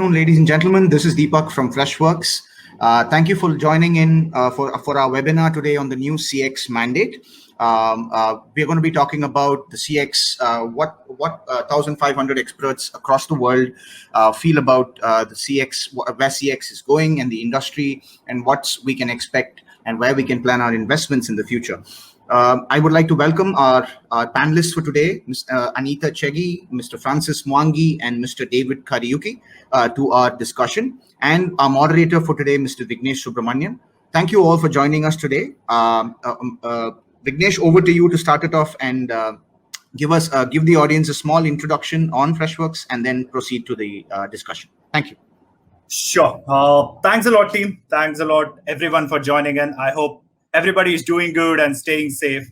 afternoon, ladies and gentlemen. This is Deepak from Freshworks. Thank you for joining in for our webinar today on the new CX mandate. We're going to be talking about the CX, what 1,500 experts across the world feel about the CX, where CX is going and the industry, and what we can expect and where we can plan our investments in the future. I would like to welcome our panelists for today, Ms. Anita Cheghi, Mr. Francis Mwangi, and Mr. David Kariuki to our discussion, and our moderator for today, Mr. Vignesh Subramanian. Thank you all for joining us today. Vignesh, over to you to start it off and give the audience a small introduction on Freshworks and then proceed to the discussion. Thank you. Sure. Thanks a lot, team. Thanks a lot, everyone, for joining in. I hope everybody is doing good and staying safe.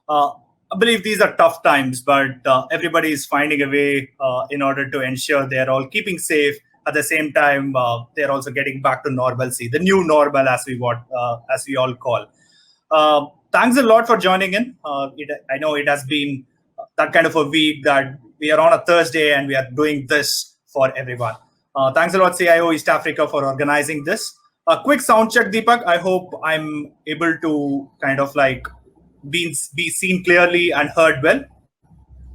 I believe these are tough times, but everybody is finding a way in order to ensure they're all keeping safe. At the same time, they're also getting back to normalcy, the new normal, as we all call. Thanks a lot for joining in. I know it has been that kind of a week that we are on a Thursday and we are doing this for everyone. Thanks a lot, CIO East Africa, for organizing this. A quick sound check, Deepak. I hope I'm able to kind of like be seen clearly and heard well.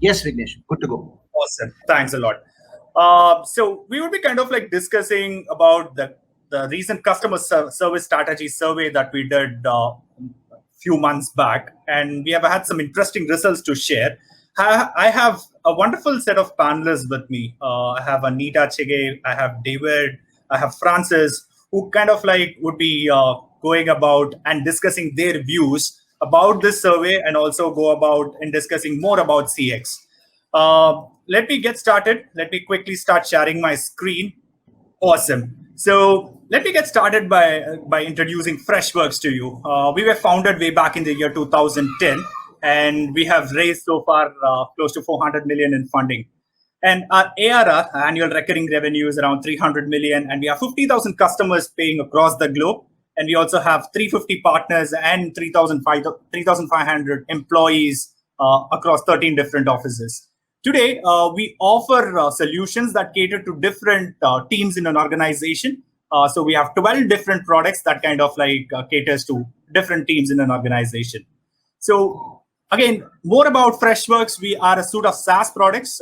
Yes, Vignesh, good to go. Awesome. Thanks a lot. So we will be kind of like discussing about the recent customer service strategy survey that we did a few months back, and we have had some interesting results to share. I have a wonderful set of panelists with me. I have Anita Cheghi, I have David, I have Francis, who kind of like would be going about and discussing their views about this survey and also go about and discussing more about CX. Let me get started. Let me quickly start sharing my screen. Awesome. So let me get started by introducing Freshworks to you. We were founded way back in the year 2010, and we have raised so far close to 400 million in funding. And our ARR, annual recurring revenue, is around 300 million, and we have 50,000 customers paying across the globe. And we also have 350 partners and 3,500 employees across 13 different offices. Today, we offer solutions that cater to different teams in an organization. So we have 12 different products that kind of like caters to different teams in an organization. So again, more about Freshworks. We are a suite of SaaS products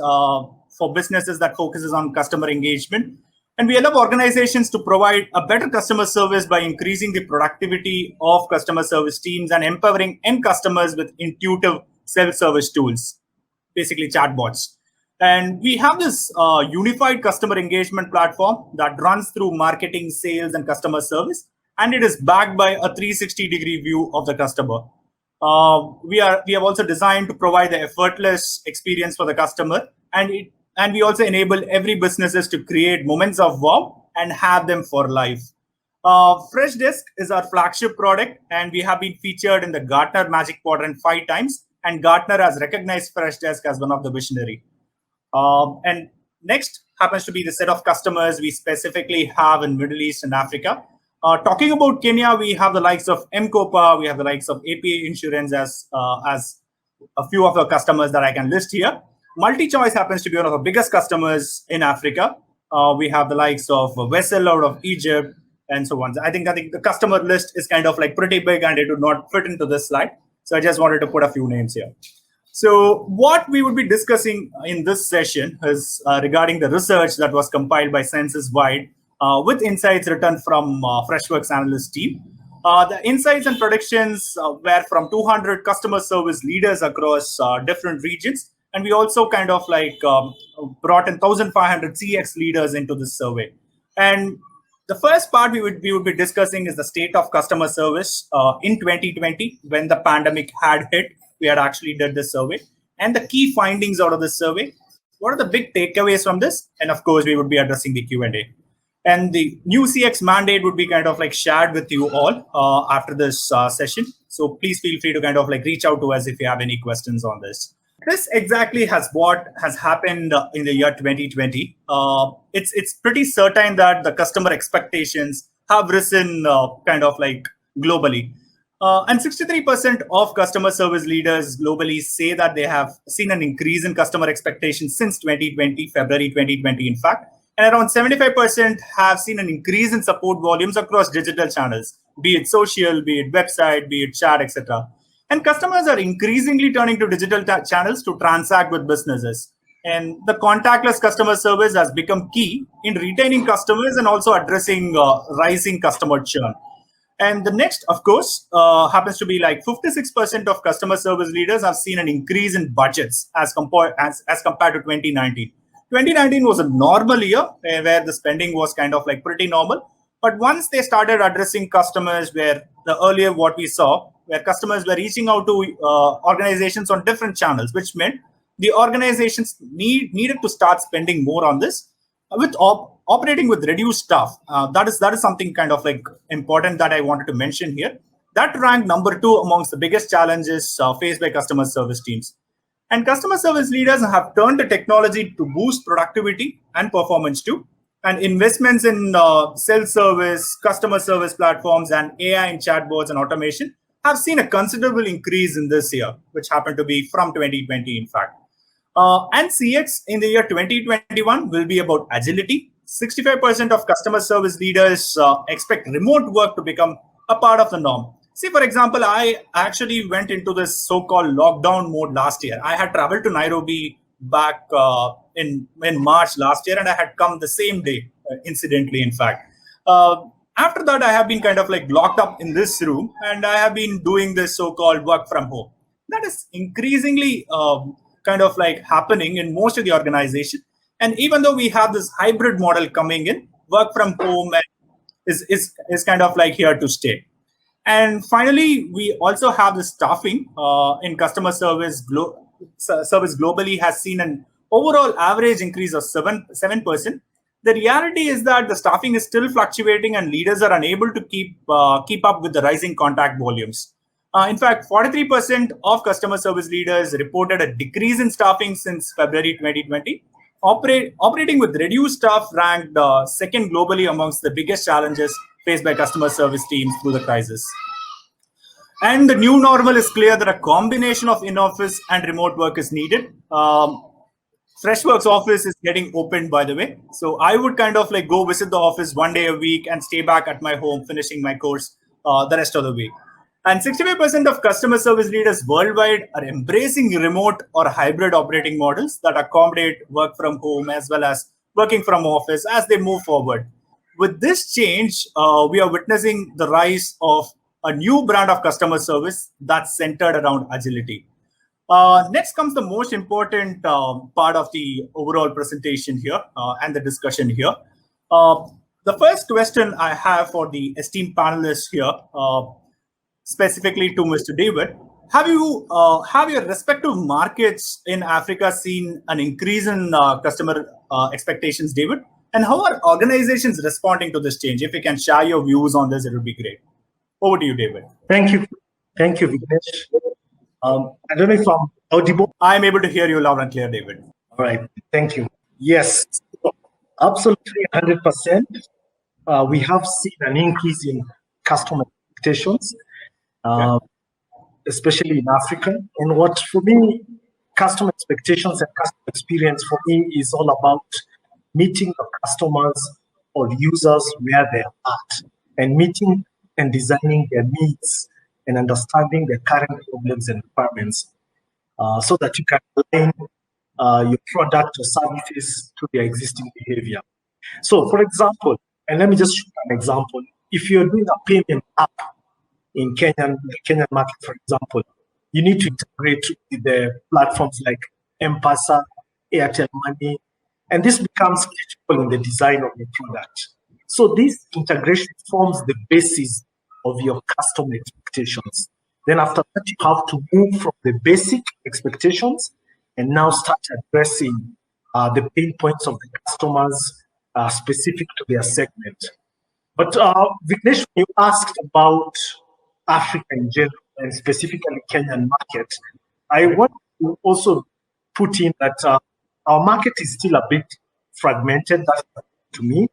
for businesses that focuses on customer engagement. And we allow organizations to provide a better customer service by increasing the productivity of customer service teams and empowering end customers with intuitive self-service tools, basically chatbots. And we have this unified customer engagement platform that runs through marketing, sales, and customer service. And it is backed by a 360-degree view of the customer. We have also designed to provide the effortless experience for the customer, and we also enable every businesses to create moments of wow and have them for life. Freshdesk is our flagship product, and we have been featured in the Gartner Magic Quadrant 5 times, and Gartner has recognized Freshdesk as one of the visionary. And next happens to be the set of customers we specifically have in Middle East and Africa. Talking about Kenya, we have the likes of M-Kopa, we have the likes of APA Insurance as a few of the customers that I can list here. MultiChoice happens to be one of the biggest customers in Africa. We have the likes of Vessel out of Egypt and so on. I think the customer list is kind of like pretty big and it would not fit into this slide. So I just wanted to put a few names here. So what we would be discussing in this session is regarding the research that was compiled by Census Wide with insights written from Freshworks analyst team. The insights and predictions were from 200 customer service leaders across different regions. And we also kind of like brought in 1,500 CX leaders into this survey. And the first part we would be discussing is the state of customer service in 2020 when the pandemic had hit. We had actually did this survey and the key findings out of this survey. What are the big takeaways from this? And of course, we would be addressing the Q&A. And the new CX mandate would be kind of like shared with you all after this session. So please feel free to kind of like reach out to us if you have any questions on this. This exactly has what has happened in the year 2020. It's pretty certain that the customer expectations have risen kind of like globally. And 63% of customer service leaders globally say that they have seen an increase in customer expectations since 2020, February 2020, in fact. And around 75% have seen an increase in support volumes across digital channels, be it social, be it website, be it chat, etc. And customers are increasingly turning to digital channels to transact with businesses. And the contactless customer service has become key in retaining customers and also addressing rising customer churn. And the next, of course, happens to be like 56% of customer service leaders have seen an increase in budgets as compared to 2019. 2019 was a normal year where the spending was kind of like pretty normal. But once they started addressing customers, where the earlier what we saw, where customers were reaching out to organizations on different channels, which meant the organizations needed to start spending more on this with operating with reduced staff. That is something kind of like important that I wanted to mention here. That ranked number 2 amongst the biggest challenges faced by customer service teams. And customer service leaders have turned to technology to boost productivity and performance too. And investments in self-service, customer service platforms, and AI and chatbots and automation have seen a considerable increase in this year, which happened to be from 2020, in fact. And CX in the year 2021 will be about agility. 65% of customer service leaders expect remote work to become a part of the norm. See, for example, I actually went into this so-called lockdown mode last year. I had traveled to Nairobi back in March last year, and I had come the same day, incidentally, in fact. After that, I have been kind of like locked up in this room, and I have been doing this so-called work from home. That is increasingly kind of like happening in most of the organization. And even though we have this hybrid model coming in, work from home is kind of like here to stay. And finally, we also have the staffing in customer service. Service globally has seen an overall average increase of 7%. The reality is that the staffing is still fluctuating and leaders are unable to keep up with the rising contact volumes. In fact, 43% of customer service leaders reported a decrease in staffing since February 2020. Operating with reduced staff ranked second globally amongst the biggest challenges faced by customer service teams through the crisis. And the new normal is clear that a combination of in-office and remote work is needed. Freshworks office is getting opened, by the way. So I would kind of like go visit the office one day a week and stay back at my home, finishing my course the rest of the week. And 65% of customer service leaders worldwide are embracing remote or hybrid operating models that accommodate work from home as well as working from office as they move forward. With this change, we are witnessing the rise of a new brand of customer service that's centered around agility. Next comes the most important part of the overall presentation here and the discussion here. The first question I have for the esteemed panelists here, specifically to Mr. David, have your respective markets in Africa seen an increase in customer expectations, David? And how are organizations responding to this change? If you can share your views on this, it would be great. Over to you, David. Thank you, Vignesh. I don't know if I'm audible. I'm able to hear you loud and clear, David. All right, thank you. Yes, absolutely 100%. We have seen an increase in customer expectations, especially in Africa. And what for me, customer expectations and customer experience for me is all about meeting the customers or users where they're at and meeting and designing their needs and understanding their current problems and requirements so that you can align your product or services to their existing behavior. So, for example, and let me just show an example. If you're doing a payment app in the Kenyan market, for example, you need to integrate with the platforms like M-Pesa, Airtel Money, and this becomes critical in the design of the product. So this integration forms the basis of your customer expectations. Then after that, you have to move from the basic expectations and now start addressing the pain points of the customers specific to their segment. But Vignesh, you asked about Africa in general and specifically Kenyan market. I want to also put in that our market is still a bit fragmented, to me.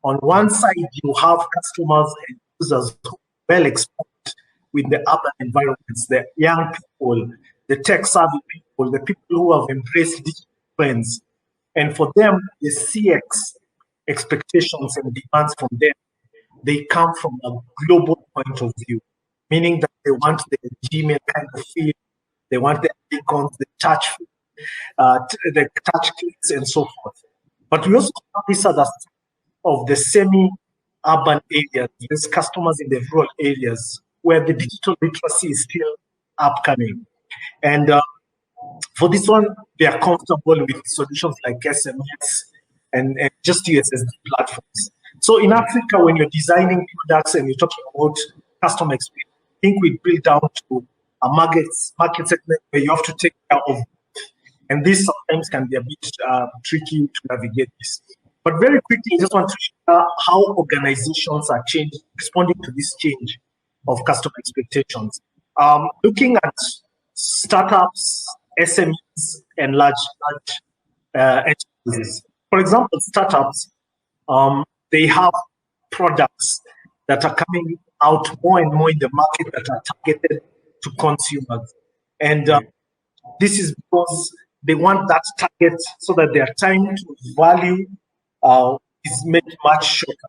On one side, you have customers and users who are well exposed with the urban environments, the young people, the tech-savvy people, the people who have embraced digital trends. And for them, the CX expectations and demands from them, they come from a global point of view, meaning that they want the Gmail kind of feel, they want the icons, the touch clicks, and so forth. But we also have this other side of the semi-urban areas, these customers in the rural areas, where the digital literacy is still upcoming. And for this one, they are comfortable with solutions like SMS and just USSD platforms. So in Africa, when you're designing products and you're talking about customer experience, I think we build down to a market segment where you have to take care of. And this sometimes can be a bit tricky to navigate this. But very quickly, I just want to share how organizations are changing, responding to this change of customer expectations. Looking at startups, SMEs, and large enterprises. For example, startups, they have products that are coming out more and more in the market that are targeted to consumers. And this is because they want that target so that their time to value is made much shorter.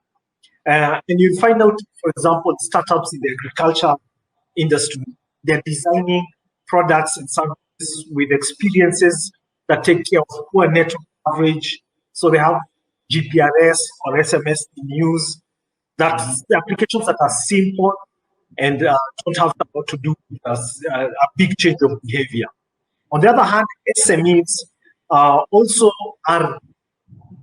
And you find out, for example, startups in the agriculture industry, they're designing products and services with experiences that take care of poor network coverage. So they have GPRS or SMS in use. That's the applications that are simple and don't have to do with a big change of behavior. On the other hand, SMEs also are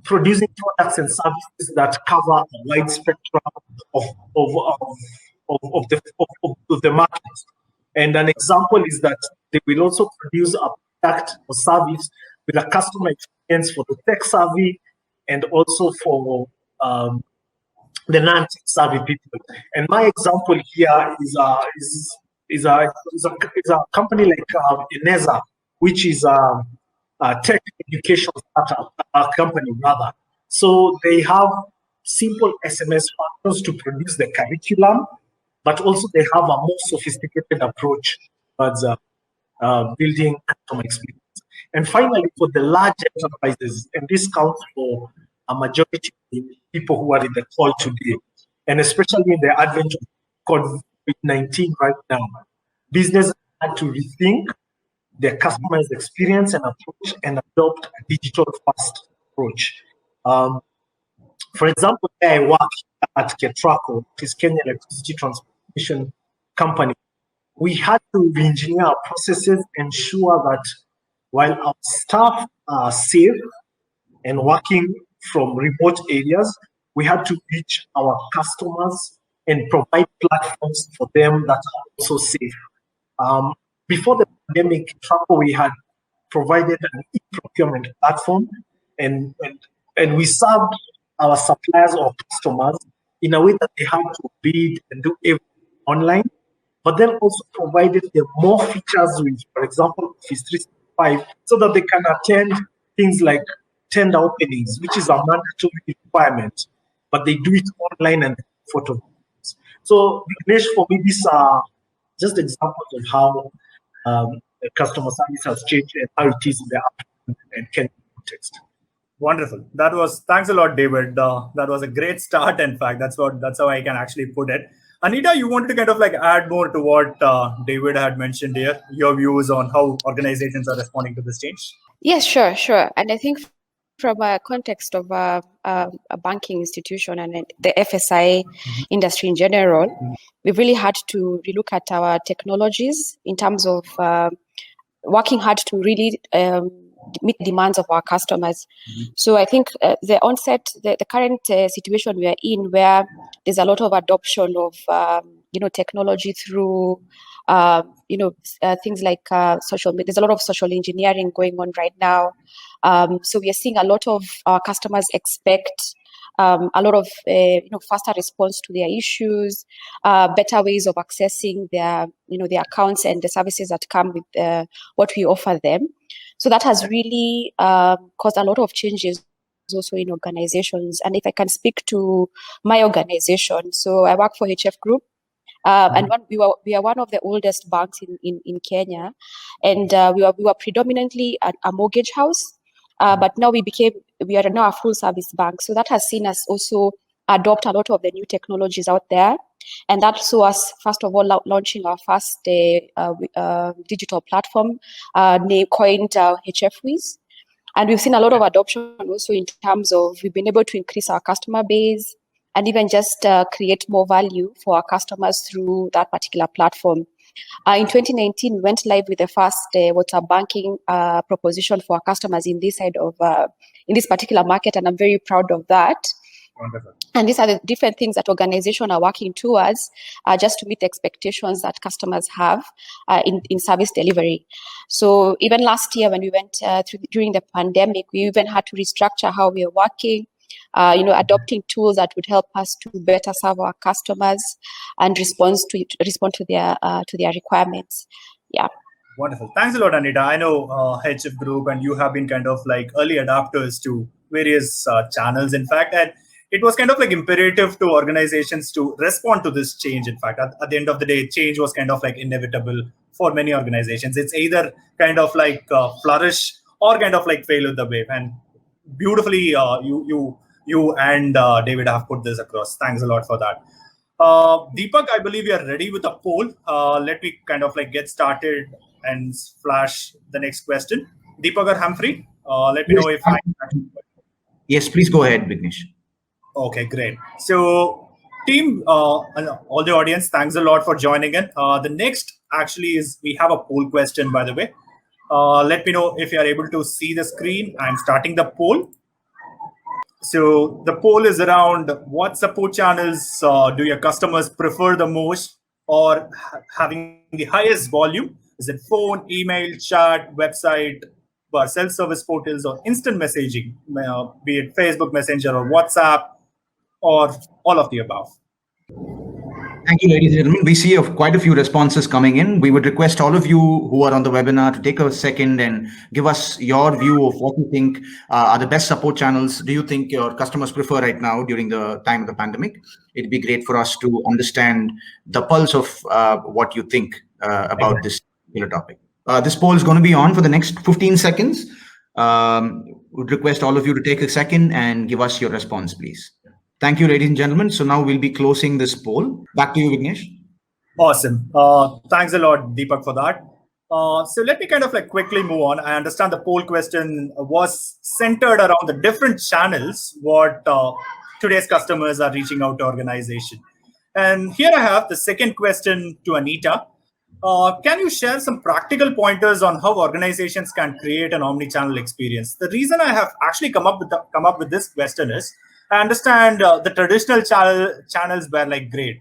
producing products and services that cover a wide spectrum of the market. And an example is that they will also produce a product or service with a customer experience for the tech savvy and also for the non-tech savvy people. And my example here is a company like Ineza, which is a tech education startup company rather. So they have simple SMS functions to produce the curriculum, but also they have a more sophisticated approach towards building customer experience. And finally, for the large enterprises, and this counts for a majority of people who are in the call today, and especially in the advent of COVID-19 right now, businesses had to rethink their customers' experience and approach and adopt a digital-first approach. For example, I work at Ketraco, which is Kenya Electricity Transmission Company. We had to re-engineer our processes, ensure that while our staff are safe and working from remote areas, we had to reach our customers and provide platforms for them that are also safe. Before the pandemic, Ketraco, we had provided an e-procurement platform, and we served our suppliers or customers in a way that they had to bid and do everything online, but then also provided them more features with, for example, Office 365, so that they can attend things like tender openings, which is a mandatory requirement, but they do it online and photo. So, Vignesh, for me, these are just examples of how customer service has changed and how it is in the African and Kenyan context. Wonderful. Thanks a lot, David. That was a great start. In fact, that's how I can actually put it. Anita, you wanted to kind of like add more to what David had mentioned here, your views on how organizations are responding to this change? Yes, sure. And I think from a context of a banking institution and the FSI industry in general, we've really had to relook at our technologies in terms of working hard to really meet the demands of our customers. So I think the current situation we are in, where there's a lot of adoption of technology through things like social media. There's a lot of social engineering going on right now. So we are seeing a lot of our customers expect a lot of faster response to their issues, better ways of accessing their accounts and the services that come with what we offer them. So that has really caused a lot of changes also in organizations. And if I can speak to my organization, so I work for HF Group. And we are one of the oldest banks in Kenya, and we were predominantly a mortgage house. But now we are now a full service bank. So that has seen us also adopt a lot of the new technologies out there. And that saw us, first of all, launching our first digital platform coined HFWiz. And we've seen a lot of adoption also in terms of we've been able to increase our customer base and even just create more value for our customers through that particular platform. In 2019, we went live with the first water banking proposition for our customers in this side of in this particular market, and I'm very proud of that. Wonderful. And these are the different things that organizations are working towards just to meet the expectations that customers have in service delivery. So even last year when we went during the pandemic, we even had to restructure how we are working, adopting tools that would help us to better serve our customers and respond to their requirements. Yeah. Wonderful. Thanks a lot, Anita. I know HF Group and you have been kind of like early adapters to various channels, in fact, and it was kind of like imperative to organizations to respond to this change. In fact, at the end of the day, change was kind of like inevitable for many organizations. It's either kind of like flourish or kind of like fail with the wave. And beautifully, you and David have put this across. Thanks a lot for that. Deepak, I believe we are ready with a poll. Let me kind of like get started and flash the next question. Deepak or Humphrey, let me know if I... Yes, please go ahead, Vignesh. Okay, great. So team, all the audience, thanks a lot for joining in. The next actually is we have a poll question, by the way. Let me know if you are able to see the screen. I'm starting the poll. So the poll is around what support channels do your customers prefer the most or having the highest volume? Is it phone, email, chat, website, self-service portals, or instant messaging, be it Facebook Messenger or WhatsApp, or all of the above? Thank you, ladies and gentlemen. We see quite a few responses coming in. We would request all of you who are on the webinar to take a second and give us your view of what you think are the best support channels. Do you think your customers prefer right now during the time of the pandemic? It'd be great for us to understand the pulse of what you think about this particular topic. This poll is going to be on for the next 15 seconds. Would request all of you to take a second and give us your response, please. Thank you, ladies and gentlemen. So now we'll be closing this poll. Back to you, Vignesh. Awesome. Thanks a lot, Deepak, for that. So let me kind of like quickly move on. I understand the poll question was centered around the different channels what today's customers are reaching out to organization. And here I have the second question to Anita. Can you share some practical pointers on how organizations can create an omni-channel experience? The reason I have actually come up with this question is I understand the traditional channels were like great,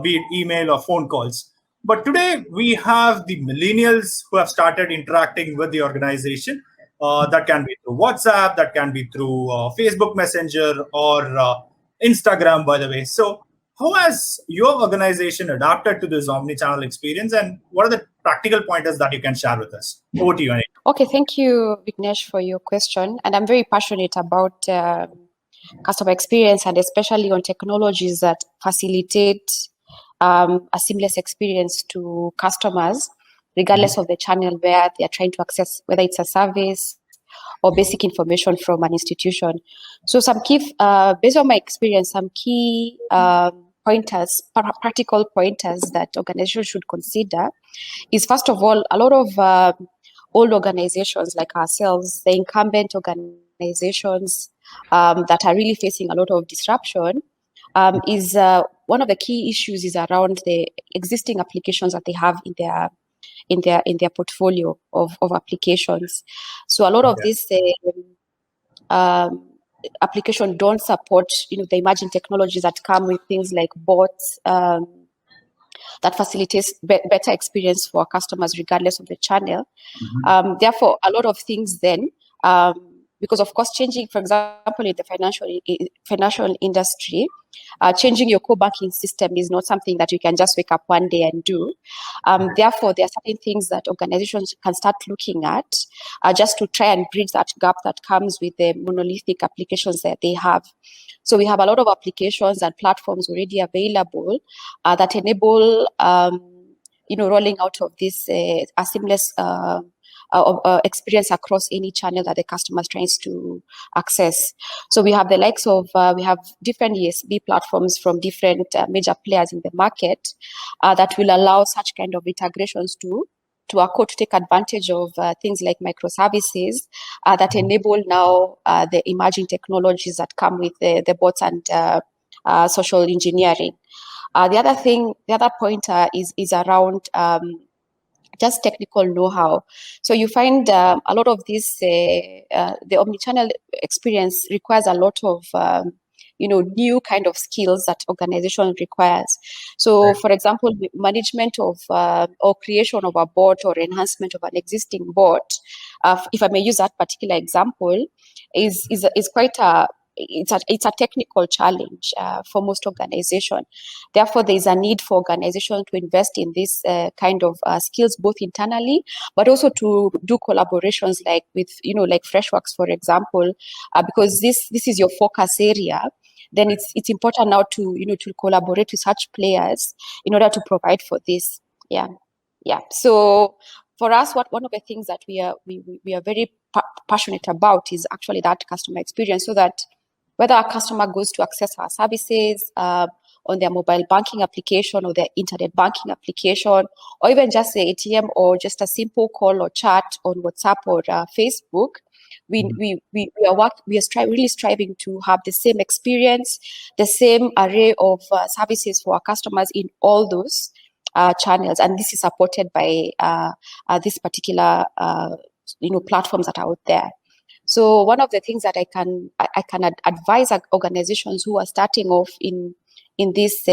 be it email or phone calls. But today we have the millennials who have started interacting with the organization. That can be through WhatsApp, that can be through Facebook Messenger or Instagram, by the way. So how has your organization adapted to this omni-channel experience, and what are the practical pointers that you can share with us? Over to you, Anita. Okay, thank you, Vignesh, for your question. And I'm very passionate about customer experience, and especially on technologies that facilitate a seamless experience to customers, regardless of the channel where they are trying to access, whether it's a service or basic information from an institution. So some key, based on my experience, some key pointers, practical pointers that organizations should consider is, first of all, a lot of old organizations like ourselves, the incumbent organizations that are really facing a lot of disruption, is one of the key issues is around the existing applications that they have in their portfolio of applications. So a lot of these applications don't support the emerging technologies that come with things like bots that facilitates better experience for customers regardless of the channel. Therefore, a lot of things then, because of course changing, for example, in the financial industry, changing your core banking system is not something that you can just wake up one day and do. Therefore, there are certain things that organizations can start looking at just to try and bridge that gap that comes with the monolithic applications that they have. So we have a lot of applications and platforms already available that enable rolling out of this a seamless experience across any channel that the customer tries to access. So we have the likes of, we have different ESB platforms from different major players in the market that will allow such kind of integrations to take advantage of things like microservices that enable now the emerging technologies that come with the bots and social engineering. The other point is around just technical know-how. So you find a lot of this, the omnichannel experience requires a lot of new kind of skills that organization requires. So, for example, management of or creation of a bot or enhancement of an existing bot, if I may use that particular example, is quite it's a technical challenge for most organizations. Therefore, there is a need for organizations to invest in this kind of skills, both internally, but also to do collaborations like with, like Freshworks, for example, because this is your focus area. Then it's important now to collaborate with such players in order to provide for this. Yeah. So for us, one of the things that we are very passionate about is actually that customer experience, so that whether a customer goes to access our services on their mobile banking application or their internet banking application, or even just the ATM or just a simple call or chat on WhatsApp or Facebook, we are really striving to have the same experience, the same array of services for our customers in all those channels, and this is supported by this particular platforms that are out there. So one of the things that I can advise organizations who are starting off in this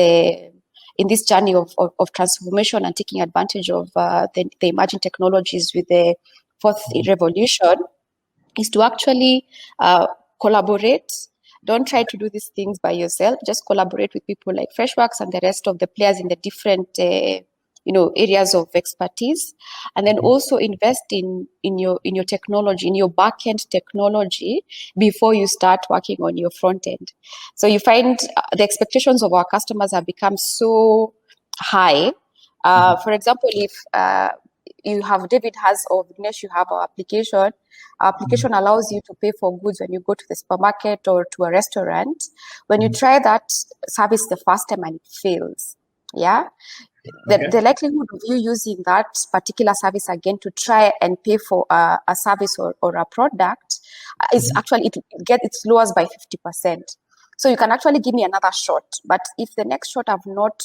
journey of transformation and taking advantage of the emerging technologies with the fourth revolution is to actually collaborate. Don't try to do these things by yourself. Just collaborate with people like Freshworks and the rest of the players in the different areas of expertise, and then also invest in your technology, in your back-end technology before you start working on your front end. So you find the expectations of our customers have become so high. For example, if you have David has or Vignesh, you have our application. Our application allows you to pay for goods when you go to the supermarket or to a restaurant. When you try that service the first time and it fails, the likelihood of you using that particular service again to try and pay for a service or a product is actually, it lowers by 50%. So you can actually give me another shot, but if the next shot I've not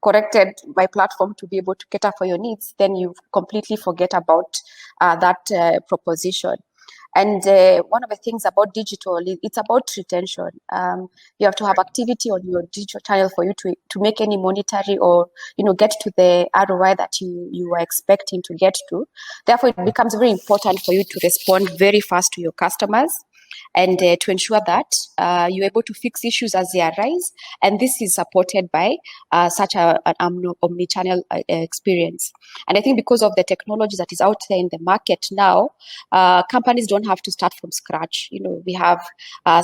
corrected my platform to be able to cater for your needs, then you completely forget about that proposition. And one of the things about digital, it's about retention. You have to have activity on your digital channel for you to make any monetary or get to the ROI that you are expecting to get to. Therefore, it becomes very important for you to respond very fast to your customers and to ensure that you're able to fix issues as they arise. And this is supported by such an omni-channel experience. And I think because of the technology that is out there in the market now, companies don't have to start from scratch. We have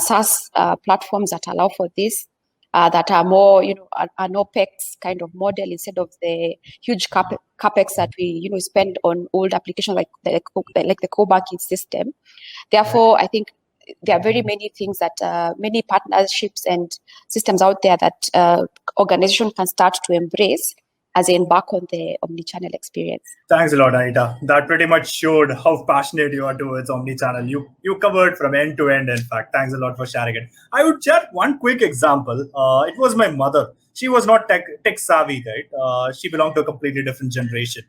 SaaS platforms that allow for this. That are more, an OPEX kind of model instead of the huge capex that we, spend on old applications like the core banking system. Therefore, I think there are very many things that many partnerships and systems out there that organizations can start to embrace as they embark on the omnichannel experience. Thanks a lot, Anita. That pretty much showed how passionate you are towards omnichannel. You covered from end to end, in fact. Thanks a lot for sharing it. I would share one quick example. It was my mother. She was not tech savvy, right? She belonged to a completely different generation.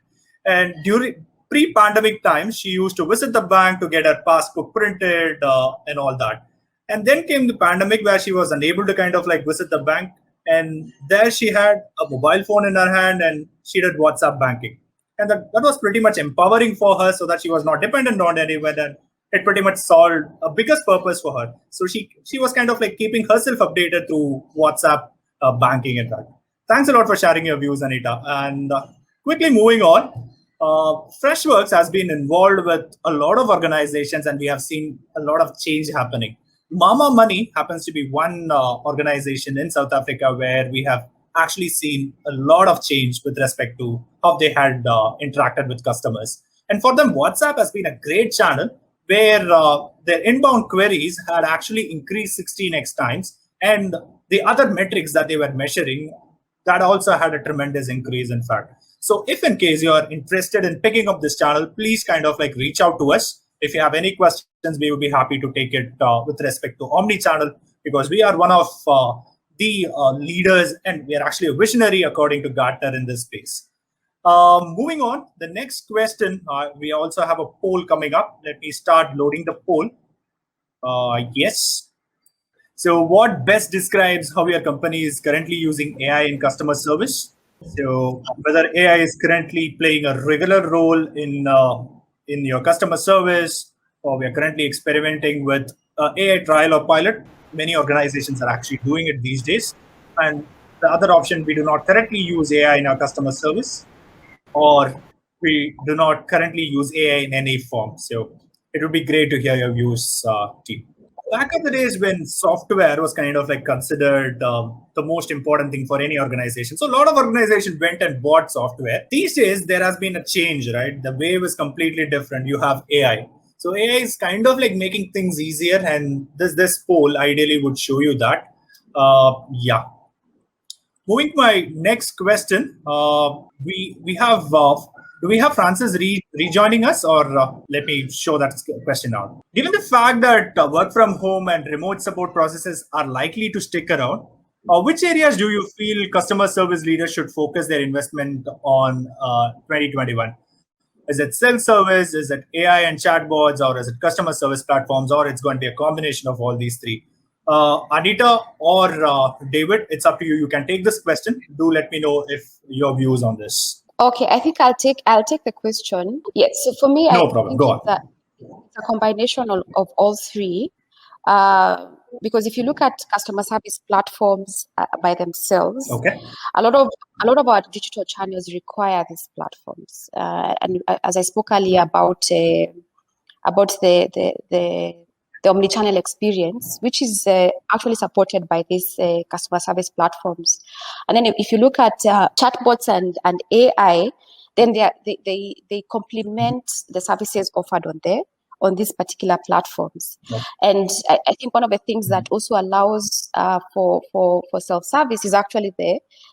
And during pre-pandemic times, she used to visit the bank to get her passbook printed and all that. And then came the pandemic where she was unable to kind of visit the bank. And there she had a mobile phone in her hand and she did WhatsApp banking. And that was pretty much empowering for her so that she was not dependent on anyone. And it pretty much solved a biggest purpose for her. So she was kind of keeping herself updated through WhatsApp banking, in fact. Thanks a lot for sharing your views, Anita. And quickly moving on, Freshworks has been involved with a lot of organizations and we have seen a lot of change happening. Mama Money happens to be one organization in South Africa where we have actually seen a lot of change with respect to how they had interacted with customers. And for them, WhatsApp has been a great channel where their inbound queries had actually increased 16x times. And the other metrics that they were measuring, that also had a tremendous increase, in fact. So if in case you are interested in picking up this channel, please kind of like reach out to us. If you have any questions, we would be happy to take it with respect to omni-channel, because we are one of the leaders, and we are actually a visionary according to Gartner in this space. Moving on, the next question, we also have a poll coming up. Let me start loading the poll. Yes. So what best describes how your company is currently using AI in customer service? So whether AI is currently playing a regular role in your customer service, or we are currently experimenting with AI trial or pilot. Many organizations are actually doing it these days. And the other option, we do not currently use AI in our customer service, or we do not currently use AI in any form. So it would be great to hear your views, team. Back in the days when software was kind of like considered the most important thing for any organization, so a lot of organizations went and bought software. These days, there has been a change, right? The wave is completely different. You have AI. So AI is kind of like making things easier, and this poll ideally would show you that. Yeah. Moving to my next question, we have do we have Francis rejoining us, or let me show that question out. Given the fact that work from home and remote support processes are likely to stick around, which areas do you feel customer service leaders should focus their investment on 2021? Is it self-service? Is it AI and chatbots? Or is it customer service platforms? Or it's going to be a combination of all these three? Anita or David, it's up to you. You can take this question. Do let me know if your views on this. Okay, I think I'll take the question. Yes, so for me, no problem. Go on. It's a combination of all three. Because if you look at customer service platforms by themselves, okay, a lot of our digital channels require these platforms. And as I spoke earlier about the omnichannel experience, which is actually supported by these customer service platforms. And then if you look at chatbots and AI, then they complement the services offered on these particular platforms. Okay. And I think one of the things that also allows for self-service is actually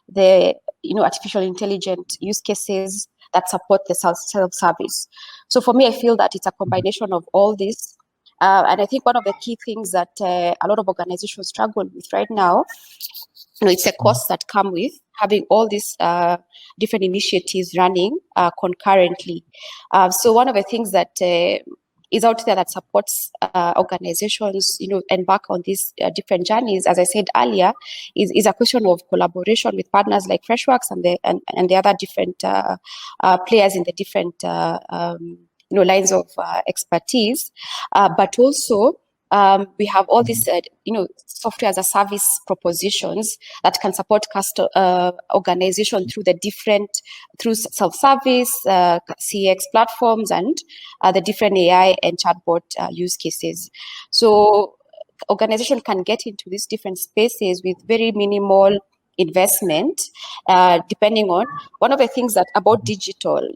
the artificial intelligence use cases that support the self-service. So for me, I feel that it's a combination of all this. And I think one of the key things that a lot of organizations struggle with right now, it's the costs that come with having all these different initiatives running concurrently. So one of the things that is out there that supports organizations, embark on these different journeys, as I said earlier, is a question of collaboration with partners like Freshworks and the other different players in the different lines of expertise, but also we have all these software as a service propositions that can support organization through self-service, CX platforms, and the different AI and chatbot use cases. So organization can get into these different spaces with very minimal investment, depending on one of the things that about digital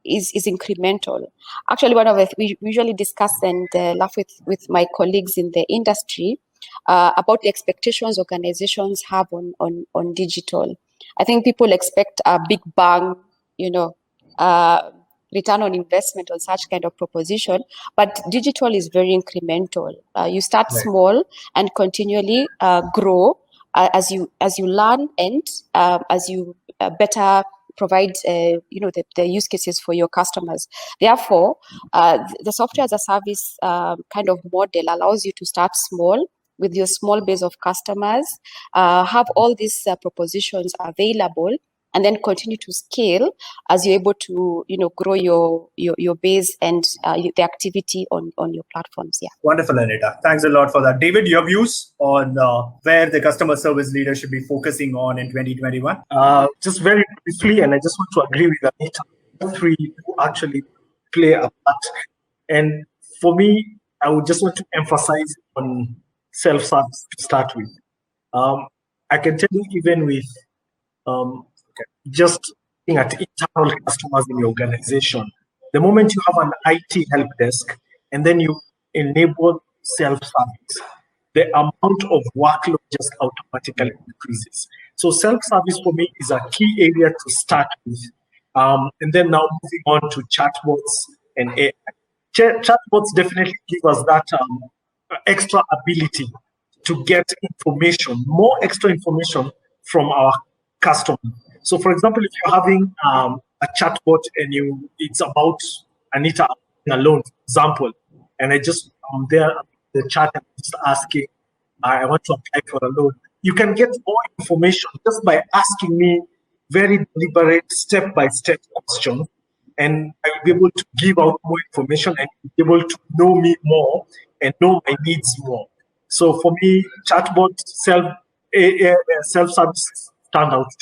is incremental. Actually, one of the we usually discuss and laugh with my colleagues in the industry about the expectations organizations have on digital. I think people expect a big bang, return on investment on such kind of proposition, but digital is very incremental. You start right. small and continually grow as you learn and as you better provide the use cases for your customers. Therefore, the software as a service kind of model allows you to start small with your small base of customers, have all these propositions available, and then continue to scale as you're able to grow your base and the activity on your platforms. Yeah. Wonderful, Anita. Thanks a lot for that. David, your views on where the customer service leader should be focusing on in 2021? Just very briefly, and I just want to agree with Anita, three who actually play a part. And for me, I would just want to emphasize on self-service to start with. I can tell you even with just looking at internal customers in your organization. The moment you have an IT help desk and then you enable self-service, the amount of workload just automatically increases. So self-service for me is a key area to start with. And then now moving on to chatbots and AI. Chatbots definitely give us that extra ability to get information, more extra information from our customer. So for example, if you're having a chatbot and it's about Anita alone, for example, and I just there the chat and just asking, I want to apply for a loan. You can get more information just by asking me very deliberate step-by-step questions, and I will be able to give out more information and be able to know me more and know my needs more. So for me, chatbot self-service stand out.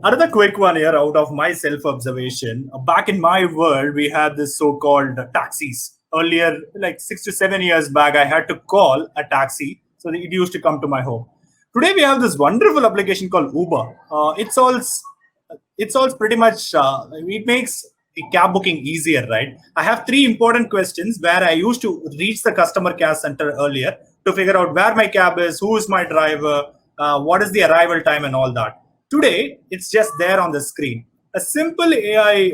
Another quick one here out of my self-observation. Back in my world, we had this so-called taxis. Earlier, like 6 to 7 years back, I had to call a taxi, so that it used to come to my home. Today, we have this wonderful application called Uber. It solves pretty much, it makes the cab booking easier, right? I have 3 important questions where I used to reach the customer care center earlier to figure out where my cab is, who is my driver, what is the arrival time and all that. Today, it's just there on the screen. A simple AI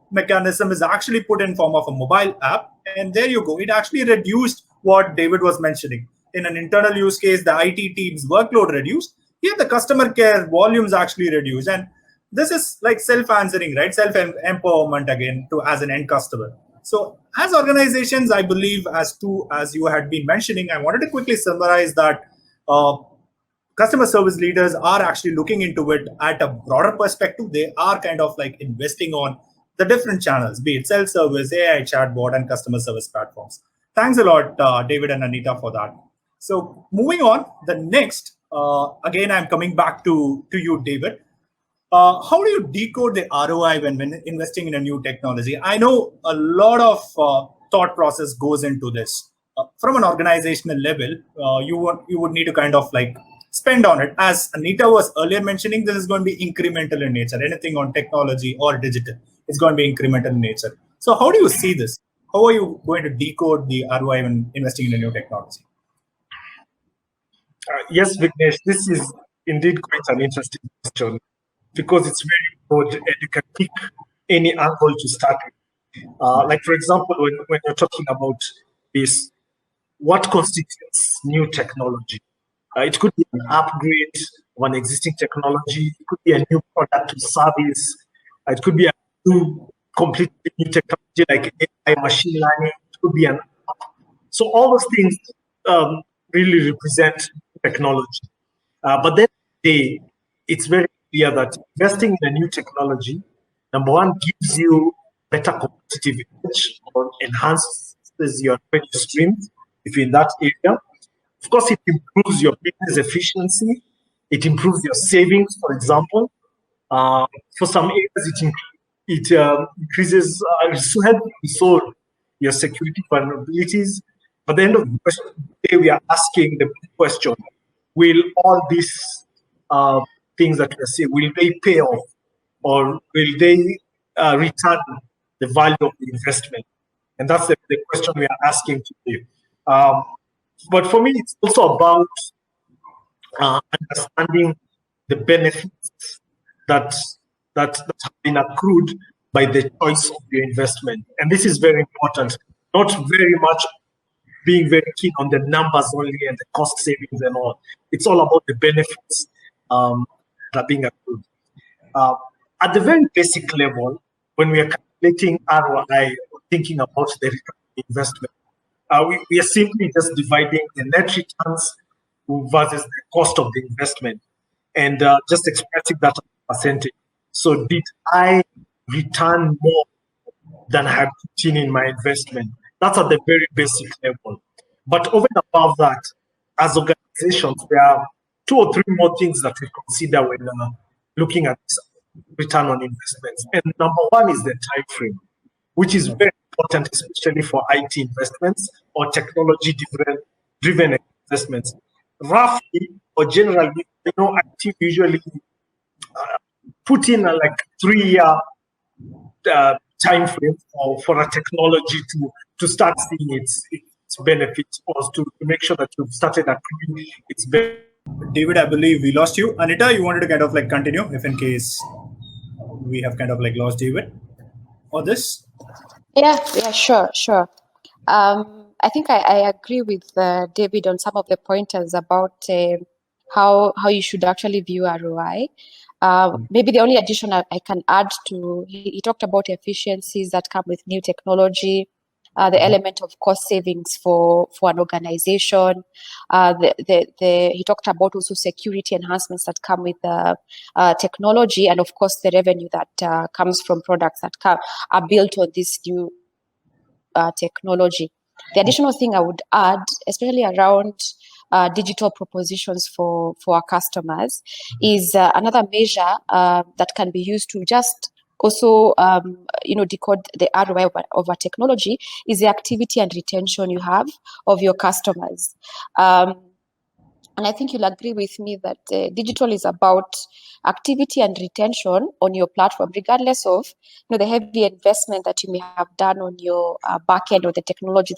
mechanism is actually put in form of a mobile app, and there you go. It actually reduced what David was mentioning. In an internal use case, the IT team's workload reduced. Here, the customer care volumes actually reduced. And this is like self-answering, right? Self-empowerment again as an end customer. So as organizations, I believe as you had been mentioning, I wanted to quickly summarize that customer service leaders are actually looking into it at a broader perspective. They are kind of like investing on the different channels, be it self-service, AI, chatbot, and customer service platforms. Thanks a lot, David and Anita, for that. So moving on, the next, again, I'm coming back to you, David. How do you decode the ROI when investing in a new technology? I know a lot of thought process goes into this. From an organizational level, you would need to kind of like spend on it. As Anita was earlier mentioning, this is going to be incremental in nature. Anything on technology or digital is going to be incremental in nature. So how do you see this? How are you going to decode the ROI when investing in a new technology? Yes, Vignesh, this is indeed quite an interesting question because it's very broad and you can pick any angle to start with. Like, for example, when you're talking about this, what constitutes new technology? It could be an upgrade of an existing technology. It could be a new product or service. It could be a new, completely new technology like AI, machine learning. It could be an app. So all those things really represent technology. But then it's very clear that investing in a new technology, number one, gives you better competitive edge or enhances your revenue streams if you're in that area. Of course, it improves your business efficiency. It improves your savings, for example. For some areas, it increases, to help you solve your security vulnerabilities. At the end of the day, we are asking the question, will all these things that we say, will they pay off? Or will they return the value of the investment? And that's the question we are asking today. But for me, it's also about understanding the benefits that have been accrued by the choice of your investment. And this is very important, not very much being very keen on the numbers only and the cost savings and all. It's all about the benefits that are being accrued. At the very basic level, when we are calculating ROI, or thinking about the return on investment, we are simply just dividing the net returns versus the cost of the investment and just expressing that percentage. So did I return more than I had put in my investment? That's at the very basic level. But over and above that, as organizations, there are 2 or 3 more things that we consider when looking at return on investments. And number one is the time frame, which is very important, especially for IT investments or technology-driven investments. Roughly or generally, IT usually put in a like 3-year time frame for a technology to start seeing its benefits, or to make sure that you've started accruing its benefits? David, I believe we lost you. Anita, you wanted to kind of like continue if in case we have kind of like lost David or this? Yeah, sure. I think I agree with David on some of the pointers about how you should actually view ROI. Maybe the only addition I can add to, he talked about efficiencies that come with new technology, the element of cost savings for an organization. He talked about also security enhancements that come with technology, and of course the revenue that comes from products that are built on this new technology. The additional thing I would add, especially around digital propositions for our customers, is another measure that can be used to just also decode the ROI of a technology is the activity and retention you have of your customers. And I think you'll agree with me that digital is about activity and retention on your platform, regardless of the heavy investment that you may have done on your backend or the technology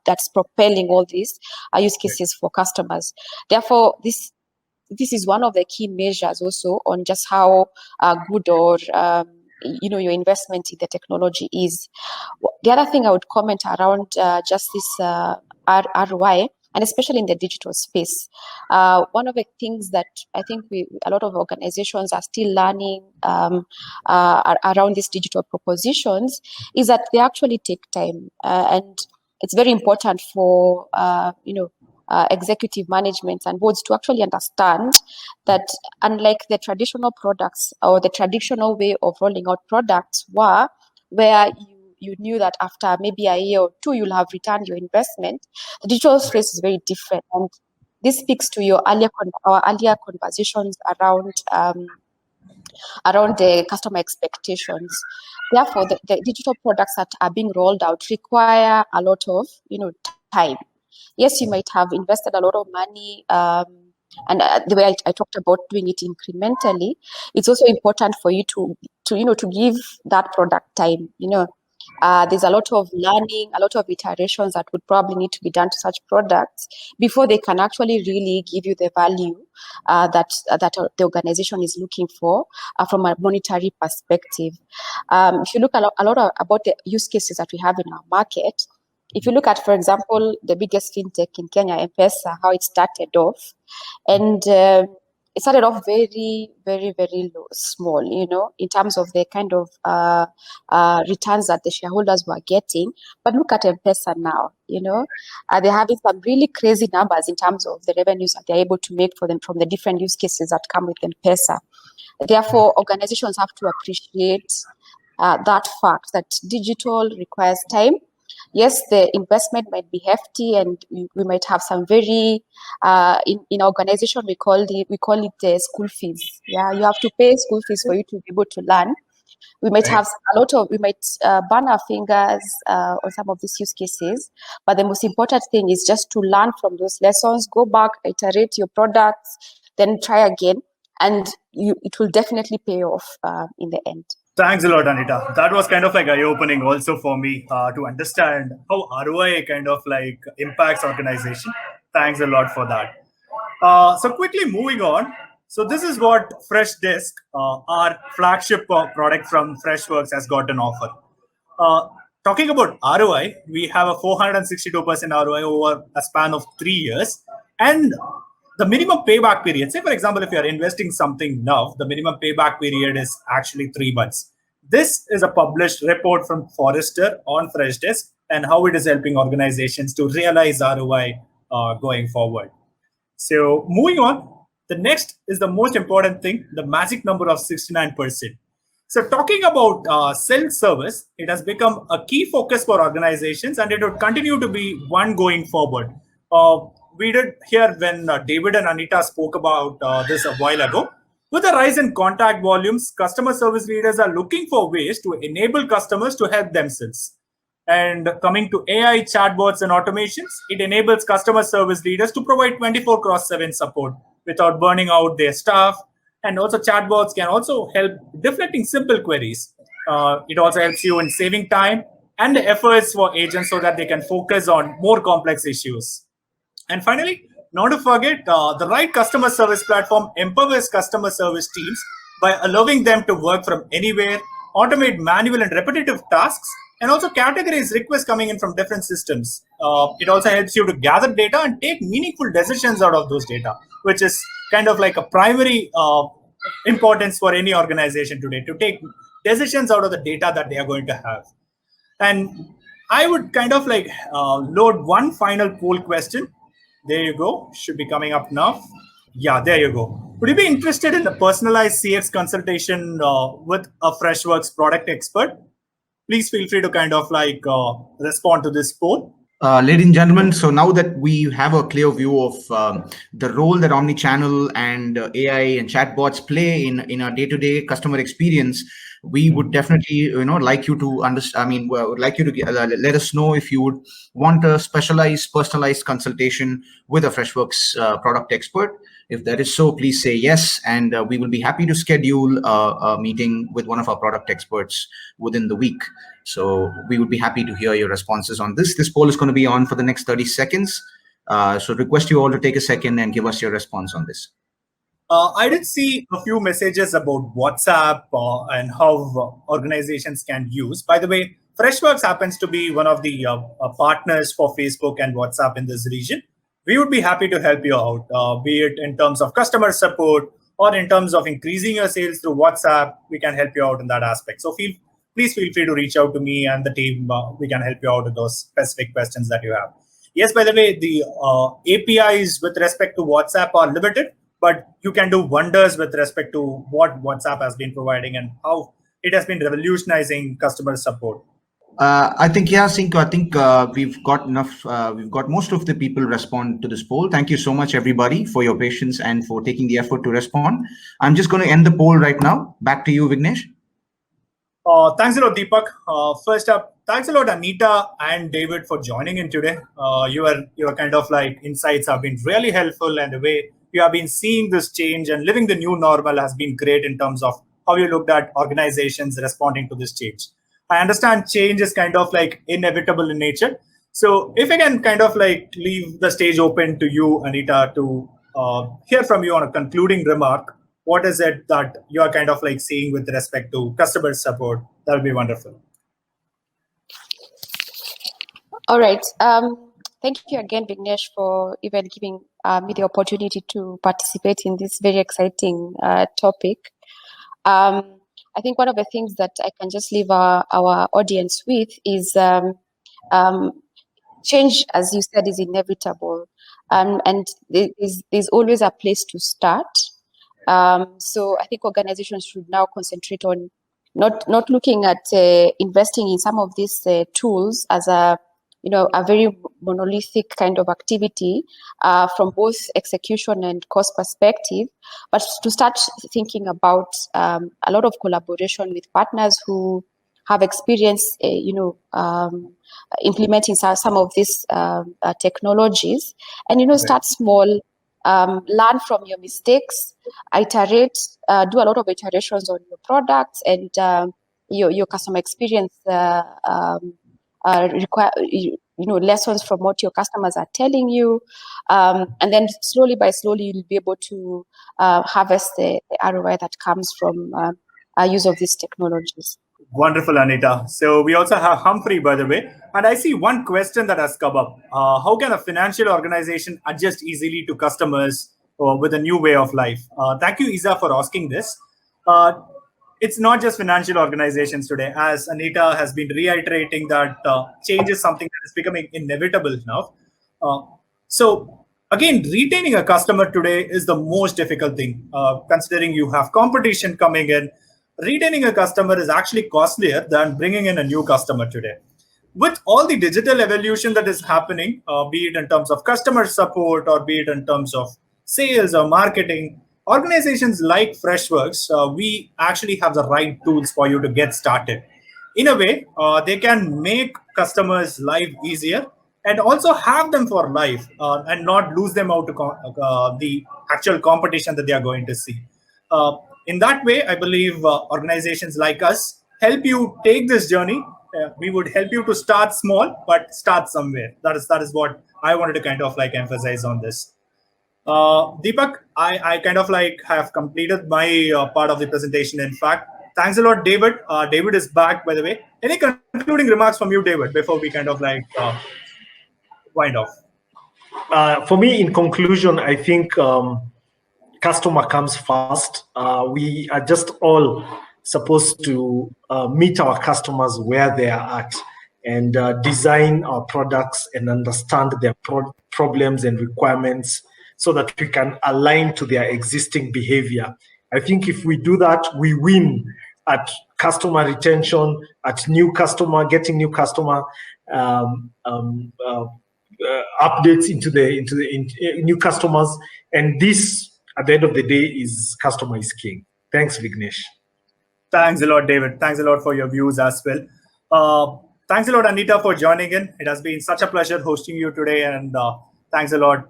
that's propelling all these use cases for customers. Therefore, this is one of the key measures also on just how good or your investment in the technology is. The other thing I would comment around just this ROI, and especially in the digital space, one of the things that I think a lot of organizations are still learning around these digital propositions is that they actually take time, and it's very important for executive management and boards to actually understand that, unlike the traditional products or the traditional way of rolling out products where you knew that after maybe a year or two you'll have returned your investment, the digital space is very different. And this speaks to your earlier conversations around the customer expectations. Therefore, the digital products that are being rolled out require a lot of time. Yes, you might have invested a lot of money, and the way I talked about doing it incrementally, it's also important for you to give that product time. There's a lot of learning, a lot of iterations that would probably need to be done to such products before they can actually really give you the value that the organization is looking for from a monetary perspective. If you look a lot about the use cases that we have in our market, if you look at, for example, the biggest fintech in Kenya, M-Pesa, how it started off, and it started off very, very, very low, small, in terms of the kind of returns that the shareholders were getting. But look at M-Pesa now, they're having some really crazy numbers in terms of the revenues that they're able to make for them from the different use cases that come with M-Pesa. Therefore, organizations have to appreciate that fact that digital requires time. Yes, the investment might be hefty, and we might have some very in our organization we call it school fees. Yeah, you have to pay school fees for you to be able to learn. We might have we might burn our fingers on some of these use cases, but the most important thing is just to learn from those lessons, go back, iterate your products, then try again, and it will definitely pay off in the end. Thanks a lot, Anita. That was kind of like eye-opening also for me to understand how ROI kind of like impacts organization. Thanks a lot for that. So quickly moving on. So this is what Freshdesk, our flagship product from Freshworks, has got an offer. Talking about ROI, we have a 462% ROI over a span of 3 years. And the minimum payback period, say for example, if you are investing something now, the minimum payback period is actually 3 months. This is a published report from Forrester on Freshdesk and how it is helping organizations to realize ROI going forward. So moving on, the next is the most important thing, the magic number of 69%. So talking about self-service, it has become a key focus for organizations, and it would continue to be one going forward. We did hear when David and Anita spoke about this a while ago. With the rise in contact volumes, customer service leaders are looking for ways to enable customers to help themselves. And coming to AI, chatbots, and automations, it enables customer service leaders to provide 24/7 support without burning out their staff. And also chatbots can also help deflecting simple queries. It also helps you in saving time and the efforts for agents so that they can focus on more complex issues. And finally, not to forget, the right customer service platform empowers customer service teams by allowing them to work from anywhere, automate manual and repetitive tasks, and also categorize requests coming in from different systems. It also helps you to gather data and take meaningful decisions out of those data, which is kind of like a primary importance for any organization today, to take decisions out of the data that they are going to have. And I would kind of like load one final poll question. There you go. Should be coming up now. Yeah, there you go. Would you be interested in a personalized CX consultation with a Freshworks product expert? Please feel free to kind of like respond to this poll. Ladies and gentlemen, so now that we have a clear view of the role that omnichannel and AI and chatbots play in our day-to-day customer experience, we would definitely, like you to understand. I mean, would like you to let us know if you would want a specialized, personalized consultation with a Freshworks product expert. If that is so, please say yes, and we will be happy to schedule a meeting with one of our product experts within the week. So we would be happy to hear your responses on this. This poll is going to be on for the next 30 seconds. So request you all to take a second and give us your response on this. I did see a few messages about WhatsApp and how organizations can use. By the way, Freshworks happens to be one of the partners for Facebook and WhatsApp in this region. We would be happy to help you out, be it in terms of customer support or in terms of increasing your sales through WhatsApp. We can help you out in that aspect. So please feel free to reach out to me and the team. We can help you out with those specific questions that you have. Yes, by the way, the APIs with respect to WhatsApp are limited, but you can do wonders with respect to what WhatsApp has been providing and how it has been revolutionizing customer support. I think, yeah, Cinco, I think we've got enough. We've got most of the people respond to this poll. Thank you so much, everybody, for your patience and for taking the effort to respond. I'm just going to end the poll right now. Back to you, Vignesh. Thanks a lot, Deepak. First up, thanks a lot, Anita and David, for joining in today. Your kind of like insights have been really helpful, and the way you have been seeing this change and living the new normal has been great in terms of how you looked at organizations responding to this change. I understand change is kind of like inevitable in nature. So if I can kind of like leave the stage open to you, Anita, to hear from you on a concluding remark. What is it that you are kind of like seeing with respect to customer support? That would be wonderful. All right. Thank you again, Vignesh, for even giving me the opportunity to participate in this very exciting topic. I think one of the things that I can just leave our audience with is change, as you said, is inevitable. And there's always a place to start. So I think organizations should now concentrate on not looking at investing in some of these tools as a very monolithic kind of activity from both execution and cost perspective, but to start thinking about a lot of collaboration with partners who have experience, implementing some of these technologies, and start small, learn from your mistakes, iterate, do a lot of iterations on your products, and your customer experience require lessons from what your customers are telling you, and then slowly you'll be able to harvest the ROI that comes from use of these technologies. Wonderful, Anita. So we also have Humphrey, by the way, and I see one question that has come up. How can a financial organization adjust easily to customers with a new way of life? Thank you, Isa, for asking this. It's not just financial organizations today. As Anita has been reiterating that change is something that is becoming inevitable now. So again, retaining a customer today is the most difficult thing, considering you have competition coming in. Retaining a customer is actually costlier than bringing in a new customer today. With all the digital evolution that is happening, be it in terms of customer support or be it in terms of sales or marketing, organizations like Freshworks, we actually have the right tools for you to get started. In a way, they can make customers' life easier and also have them for life and not lose them out to the actual competition that they are going to see. In that way, I believe organizations like us help you take this journey. We would help you to start small, but start somewhere. That is what I wanted to kind of like emphasize on this. Deepak, I kind of like have completed my part of the presentation. In fact, thanks a lot, David. David is back, by the way. Any concluding remarks from you, David, before we kind of like wind off? For me, in conclusion, I think customer comes first. We are just all supposed to meet our customers where they are at and design our products and understand their problems and requirements so that we can align to their existing behavior. I think if we do that, we win at customer retention, at new customer, getting new customer updates into new customers, and this at the end of the day is customer is king. Thanks, Vignesh. Thanks a lot, David. Thanks a lot for your views as well. Thanks a lot, Anita, for joining in. It has been such a pleasure hosting you today, and thanks a lot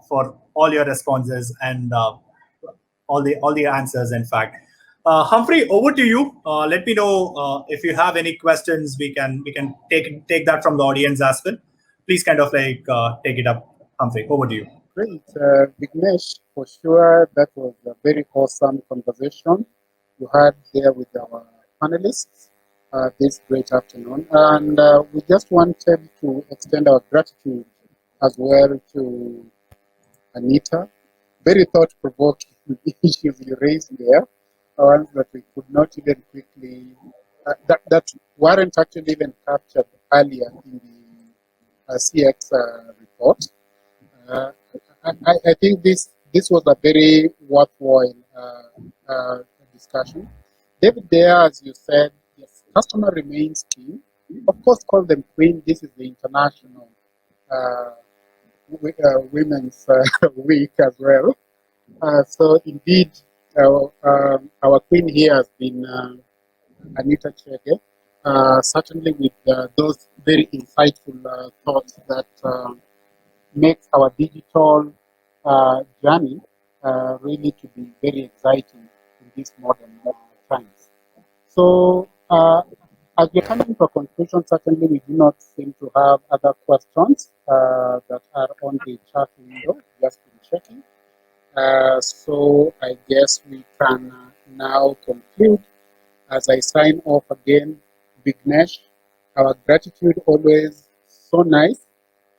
for all your responses and all the answers. In fact, Humphrey, over to you. Let me know if you have any questions. We can take that from the audience as well. Please kind of like take it up, Humphrey. Over to you. Great, Vignesh, for sure. That was a very awesome conversation you had there with our panelists this great afternoon. And we just wanted to extend our gratitude as well to Anita. Very thought-provoking issues you raised there, ones that we could not even quickly, that weren't actually even captured earlier in the CX report. I think this was a very worthwhile discussion. David, there, as you said, yes, customer remains king. Of course, call them queen. This is the international women's week as well. So indeed, our queen here has been Anita Chege, certainly with those very insightful thoughts that makes our digital journey really to be very exciting in these modern times. So as we're coming to a conclusion, certainly we do not seem to have other questions that are on the chat window, just been checking. So I guess we can now conclude. As I sign off again, Vignesh, our gratitude always so nice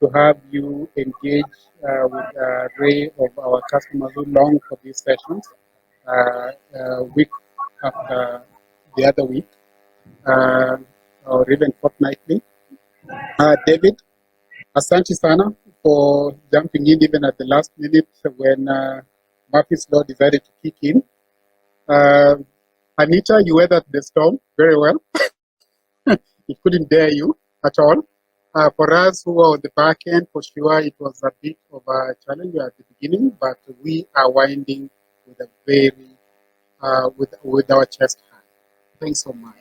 to have you engage with an array of our customers who long for these sessions week after the other week, or even fortnightly. David, asante sana for jumping in even at the last minute when Murphy's Law decided to kick in. Anita, you weathered the storm very well. It couldn't dare you at all. For us who were on the back end, for sure, it was a bit of a challenge at the beginning, but we are winding with a very, with our chest high. Thanks so much.